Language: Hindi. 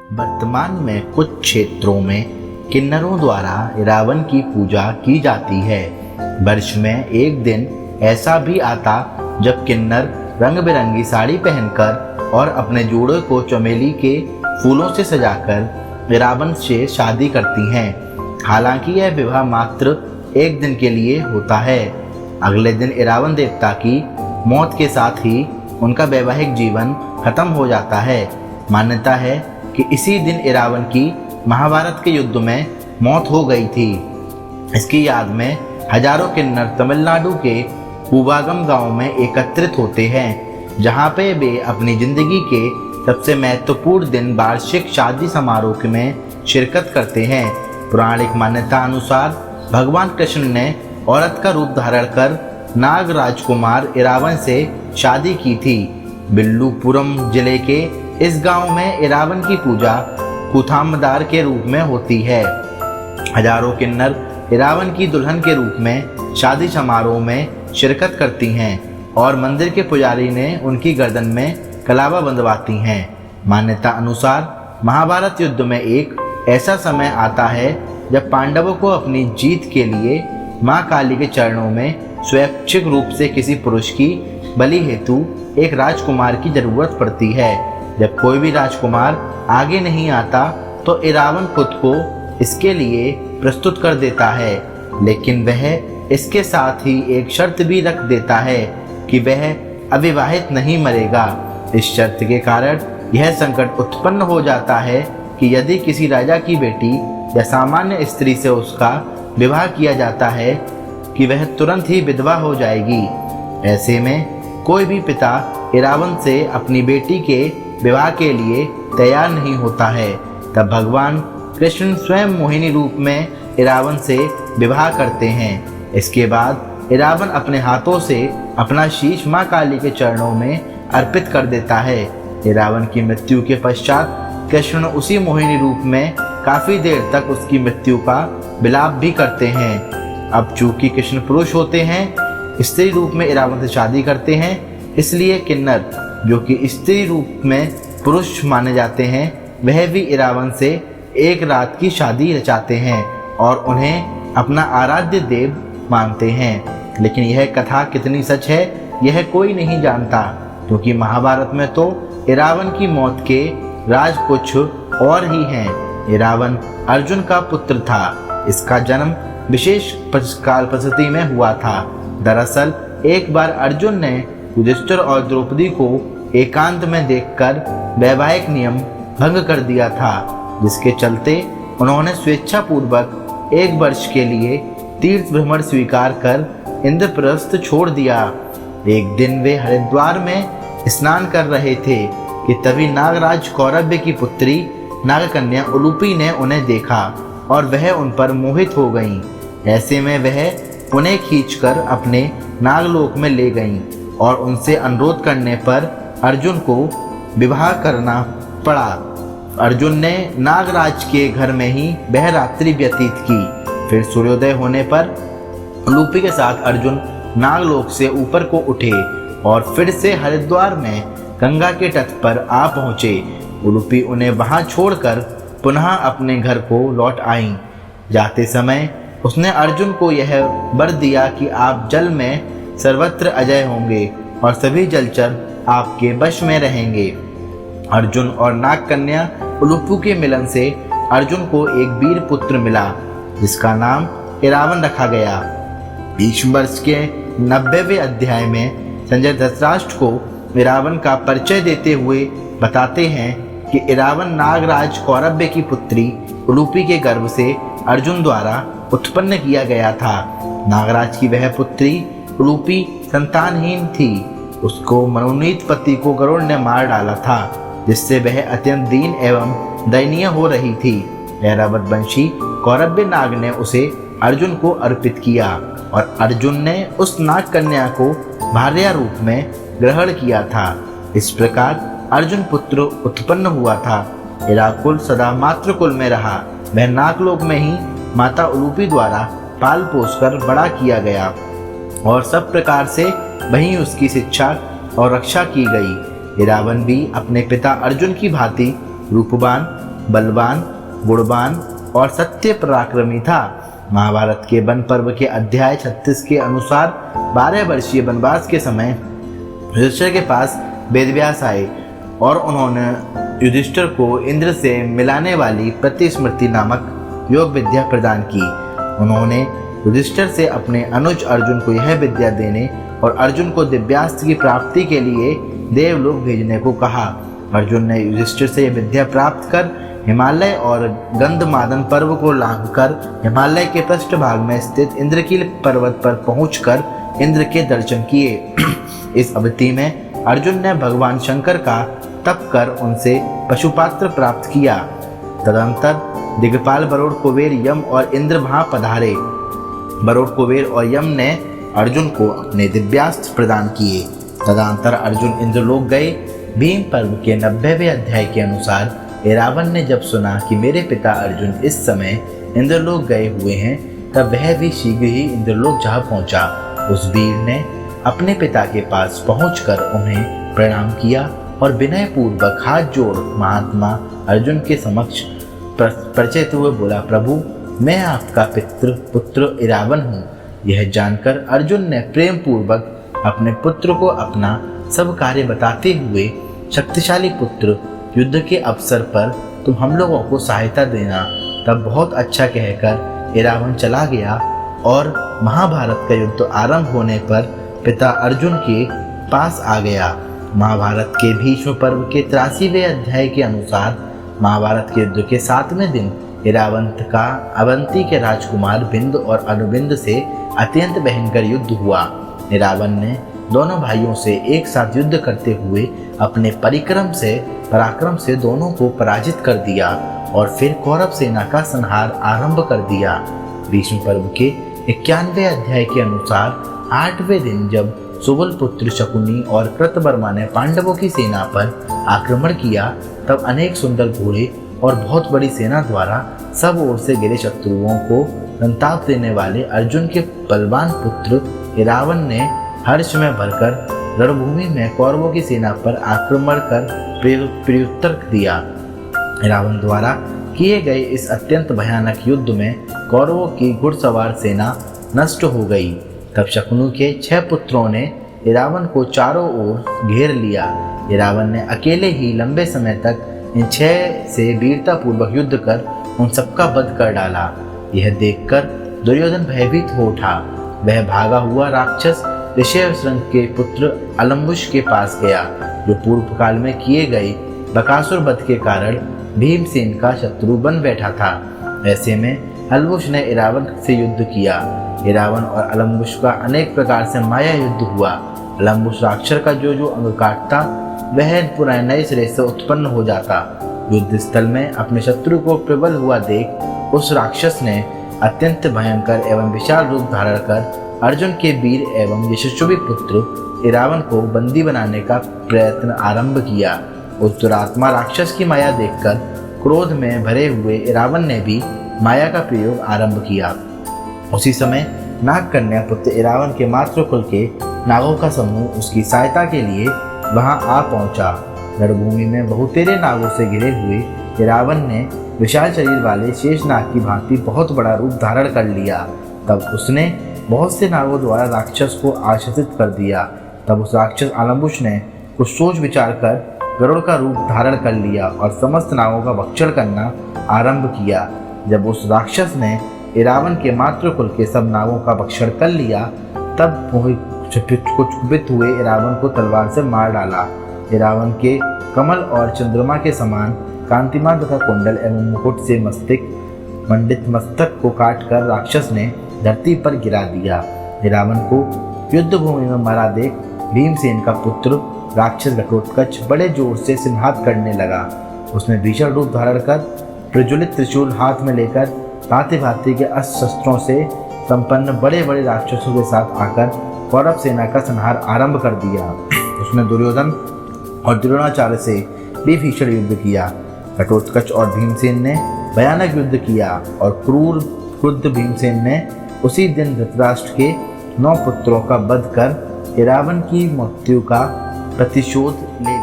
वर्तमान में कुछ क्षेत्रों में किन्नरों द्वारा रावण की पूजा की जाती है। वर्ष में एक दिन ऐसा भी आता जब किन्नर रंग बिरंगी साड़ी पहनकर और अपने जोड़े को चमेली के फूलों से सजाकर रावण से शादी करती हैं। हालांकि यह विवाह मात्र एक दिन के लिए होता है। अगले दिन रावण देवता की मौत के साथ ही उनका वैवाहिक जीवन खत्म हो जाता है। मान्यता है कि इसी दिन रावण की महाभारत के युद्ध में मौत हो गई थी। इसकी याद में हजारों किन्नर तमिलनाडु के पूवागम गांव में एकत्रित होते हैं, जहां पे वे अपनी जिंदगी के सबसे महत्वपूर्ण दिन वार्षिक शादी समारोह में शिरकत करते हैं। पौराणिक मान्यता अनुसार भगवान कृष्ण ने औरत का रूप धारण कर नाग राजकुमार रावण से शादी की थी। विल्लुपुरम जिले के इस गांव में रावण की पूजा कुथामदार के रूप में होती है। हजारों किन्नर रावण की दुल्हन के रूप में शादी समारोह में शिरकत करती हैं और मंदिर के पुजारी ने उनकी गर्दन में कलावा बंधवाती हैं। मान्यता अनुसार महाभारत युद्ध में एक ऐसा समय आता है जब पांडवों को अपनी जीत के लिए मां काली के चरणों में स्वैच्छिक रूप से किसी पुरुष की बलि हेतु एक राजकुमार की जरूरत पड़ती है। जब कोई भी राजकुमार आगे नहीं आता तो रावण खुद को इसके लिए प्रस्तुत कर देता है, लेकिन वह इसके साथ ही एक शर्त भी रख देता है कि वह अविवाहित नहीं मरेगा। इस शर्त के कारण यह संकट उत्पन्न हो जाता है कि यदि किसी राजा की बेटी या सामान्य स्त्री से उसका विवाह किया जाता है कि वह तुरंत ही विधवा हो जाएगी। ऐसे में कोई भी पिता रावण से अपनी बेटी के विवाह के लिए तैयार नहीं होता है। तब भगवान कृष्ण स्वयं मोहिनी रूप में रावण से विवाह करते हैं। इसके बाद रावण अपने हाथों से अपना शीश मां काली के चरणों में अर्पित कर देता है। रावण की मृत्यु के पश्चात कृष्ण उसी मोहिनी रूप में काफी देर तक उसकी मृत्यु का विलाप भी करते हैं। अब चूंकि कृष्ण पुरुष होते हैं, स्त्री रूप में रावण से शादी करते हैं, इसलिए किन्नर जो कि स्त्री रूप में पुरुष माने जाते हैं, वह भी रावण से एक रात की शादी रचाते हैं और उन्हें अपना आराध्य देव मानते हैं। लेकिन यह कथा कितनी सच है यह कोई नहीं जानता, क्योंकि महाभारत में तो रावण की मौत के राज कुछ और ही हैं। रावण अर्जुन का पुत्र था। इसका जन्म विशेष काल परिस्थिति में हुआ था। दरअसल एक बार अर्जुन ने युधिष्ठिर और द्रौपदी को एकांत में देखकर वैवाहिक नियम भंग कर दिया था, जिसके चलते उन्होंने स्वेच्छापूर्वक एक वर्ष के लिए तीर्थ भ्रमण स्वीकार कर इंद्रप्रस्थ छोड़ दिया। एक दिन वे हरिद्वार में स्नान कर रहे थे कि तभी नागराज कौरव्य की पुत्री नागकन्या उलूपी ने उन्हें देखा और वह उन पर मोहित हो गईं। ऐसे में वह उन्हें खींचकर अपने नागलोक में ले गईं और उनसे अनुरोध करने पर अर्जुन को विवाह करना पड़ा। अर्जुन ने नागराज के घर में ही वह रात्रि व्यतीत की। फिर सूर्योदय होने पर उलूपी के साथ अर्जुन नागलोक से ऊपर को उठे और फिर से हरिद्वार में गंगा के तट पर आ पहुँचे। उलूपी उन्हें वहां छोड़कर पुनः अपने घर को लौट आईं। जाते समय उसने अर्जुन को यह वर दिया कि आप जल में सर्वत्र अजय होंगे और सभी जलचर आपके वश में रहेंगे। अर्जुन और नागकन्या उलूपी के मिलन से अर्जुन को एक वीर पुत्र मिला, जिसका नाम रावण रखा गया। इस वर्ष के 90वें अध्याय में संजय धृतराष्ट्र को रावण का परिचय देते हुए बताते हैं कि रावण नागराज कौरव्य की पुत्री उलूपी के गर्भ से अर्जुन द्वारा उत्पन्न किया गया था। नागराज की वह पुत्री उलूपी संतानहीन थी। उसको मनोनीत पति को गरुड़ ने मार डाला था, जिससे वह अत्यंत दीन एवं दयनीय हो रही थी। ऐरावत वंशी कौरव्य नाग ने उसे अर्जुन को अर्पित किया और अर्जुन ने उस नाग कन्या को भार्या रूप में ग्रहण किया था। इस प्रकार अर्जुन पुत्र उत्पन्न हुआ था। इराकुल सदा मातृकुल में रहा। वह नागलोक में ही माता उलूपी द्वारा पाल पोसकर बड़ा किया गया और सब प्रकार से वहीं उसकी शिक्षा और रक्षा की गई। रावण भी अपने पिता अर्जुन की भांति रूपवान बलवान, गुणवान और सत्य पराक्रमी था। महाभारत के वन पर्व के अध्याय 36 के अनुसार 12 वर्षीय वनवास के समय युधिष्ठिर के पास वेदव्यास आए और उन्होंने युधिष्ठिर को इंद्र से मिलाने वाली प्रतिस्मृति नामक योग विद्या प्रदान की। उन्होंने युधिष्ठिर से अपने अनुज अर्जुन को यह विद्या देने और अर्जुन को दिव्यास्त्र की प्राप्ति के लिए देवलोक भेजने को कहा। अर्जुन ने युधिष्ठिर से यह विद्या प्राप्त कर हिमालय और गंधमादन पर्व को लांघकर हिमालय के पृष्ठभाग में स्थित इंद्रकील पर्वत पर पहुंचकर इंद्र के दर्शन किए। इस अवधि में अर्जुन ने भगवान शंकर का तप कर उनसे पशुपात्र प्राप्त किया। तदंतर दिग्पाल बरोड़ कुबेर, यम और इंद्र वहां पधारे। बरोड़ कुबेर और यम ने अर्जुन को अपने दिव्यास्त्र प्रदान किए। तदंतर अर्जुन इंद्रलोक गए। भीम पर्व के 90वें अध्याय के अनुसार एरावन ने जब सुना कि मेरे पिता अर्जुन इस समय इंद्रलोक गए हुए हैं, तब वह भी शीघ्र ही इंद्रलोक जा पहुंचा। उस वीर ने अपने पिता के पास पहुंचकर उन्हें प्रणाम किया और विनय पूर्वक हाथ जोड़ महात्मा अर्जुन के समक्ष परिचित हुए बोला, प्रभु मैं आपका पुत्र इरावन हूँ। यह जानकर अर्जुन ने प्रेम पूर्वक अपने पुत्र को अपना सब कार्य बताते हुए, शक्तिशाली पुत्र, युद्ध के अवसर पर तुम हम लोगों को सहायता देना। तब बहुत अच्छा कहकर इरावन चला गया और महाभारत का युद्ध आरंभ होने पर पिता अर्जुन के पास आ गया। महाभारत के भीष्म पर्व के 83वें अध्याय के अनुसार महाभारत के युद्ध के 7वें दिन इरावंत का अवंती के राजकुमार बिंद और अनुबिंद से अत्यंत भयंकर युद्ध हुआ। इरावन ने दोनों भाइयों से एक साथ युद्ध करते हुए अपने पराक्रम से दोनों को पराजित कर दिया और फिर कौरव सेना का संहार आरंभ कर दिया। भीष्म पर्व के 91वें अध्याय के अनुसार 8वें दिन जब सुबल पुत्र शकुनी और कृतवर्मा ने पांडवों की सेना पर आक्रमण किया, तब अनेक सुंदर घोड़े और बहुत बड़ी सेना द्वारा सब ओर से गिरे शत्रुओं को संताप देने वाले अर्जुन के बलवान पुत्र इरावन ने हर्ष में भरकर रणभूमि में कौरवों की सेना पर आक्रमण कर प्रत्युत्तर दिया। इरावन द्वारा किए गए इस अत्यंत भयानक युद्ध में कौरवों की घुड़सवार सेना नष्ट हो गई। तब शकुनी के 6 पुत्रों ने इरावन को चारों ओर घेर लिया। इरावन ने अकेले ही लंबे समय तक इन 6 से वीरता पूर्वक युद्ध कर उन सबका वध कर डाला। यह देखकर दुर्योधन भयभीत हो उठा। वह भागा हुआ राक्षस ऋषभशृंग के पुत्र अलम्बुश के पास गया, जो पूर्व काल में किए गए बकासुर वध के कारण भीमसेन का शत्रु बन बैठा था। ऐसे में अलम्बुश ने इरावन से युद्ध किया। इरावन और अलम्बुश का अनेक प्रकार से माया युद्ध हुआ। अलम्बुश राक्षस का जो अंग काटता, वह पुनः नए सिरे से उत्पन्न हो जाता। युद्ध स्थल में अपने शत्रु को प्रबल हुआ देख उस राक्षस ने अत्यंत भयंकर एवं विशाल रूप धारण कर अर्जुन के वीर एवं यशस्वी पुत्र इरावन को बंदी बनाने का प्रयत्न आरंभ किया। उस दुरात्मा राक्षस की माया देखकर क्रोध में भरे हुए इरावन ने भी माया का प्रयोग आरंभ किया। उसी समय नाग कन्या पुत्र इरावन के मातृकुल के नागों का समूह उसकी सहायता के लिए वहां आ पहुंचा। रणभूमि में बहुतेरे नागों से घिरे हुए इरावन ने विशाल शरीर वाले शेषनाग की भांति बहुत बड़ा रूप धारण कर लिया। तब उसने बहुत से नागों द्वारा राक्षस को आश्वसित कर दिया। तब उस राक्षस अलम्बुश ने कुछ सोच विचार कर गरुड़ का रूप धारण कर लिया और समस्त नागों का भक्षण करना आरंभ किया। जब उस राक्षस ने इरावन के मातृकुल के सब नागों का भक्षण कर लिया, तब कुपित हुए इरावन को तलवार से मार डाला। इरावन के कमल और चंद्रमा के समान कांतिमान तथा कुंडल एवं मुकुट से मंडित मस्तक को काटकर राक्षस ने धरती पर गिरा दिया। इरावन को युद्ध भूमि में मरा देख भीमसेन का पुत्र राक्षस घटोत्कच बड़े जोर से सिंहात करने लगा। उसने भीषण रूप धारण कर प्रज्वलित त्रिशूल हाथ में लेकर भांति भांति के अस्त्र शस्त्रों से संपन्न बड़े बड़े राक्षसों के साथ आकर कौरव सेना का संहार आरंभ कर दिया। उसने दुर्योधन और द्रोणाचार्य से भी भीषण युद्ध किया। घटोत्कच और भीमसेन ने भयानक युद्ध किया और क्रुद्ध भीमसेन ने उसी दिन धृतराष्ट्र के 9 पुत्रों का वध कर इरावन की मृत्यु का प्रतिशोध ले